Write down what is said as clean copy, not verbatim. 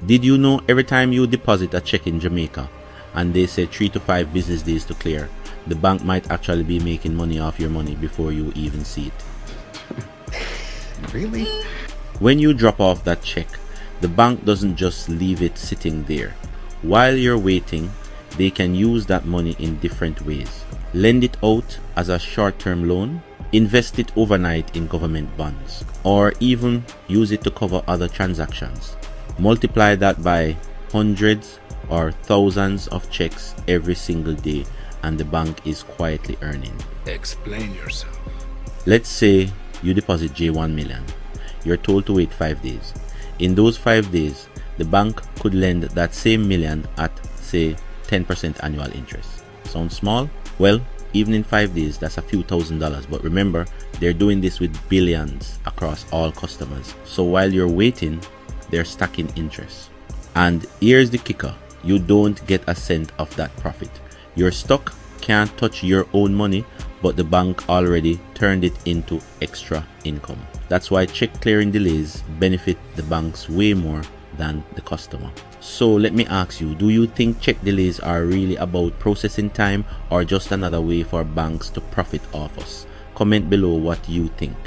Did you know every time you deposit a check in Jamaica and they say 3 to 5 business days to clear, the bank might actually be making money off your money before you even see it? Really? When you drop off that check, the bank doesn't just leave it sitting there. While you're waiting, they can use that money in different ways. Lend it out as a short-term loan, invest it overnight in government bonds, or even use it to cover other transactions. Multiply that by hundreds or thousands of checks every single day and the bank is quietly earning. Explain yourself. Let's say you deposit J1 million. You're told to wait 5 days. In those 5 days, the bank could lend that same million at, say, 10% annual interest. Sounds small? Well, even in 5 days, that's a few $1,000s. But remember, they're doing this with billions across all customers. So while you're waiting, they're stacking interest. And here's the kicker. You don't get a cent of that profit. You're stuck, can't touch your own money, but the bank already turned it into extra income. That's why check clearing delays benefit the banks way more than the customer. So let me ask you, do you think check delays are really about processing time or just another way for banks to profit off us? Comment below what you think.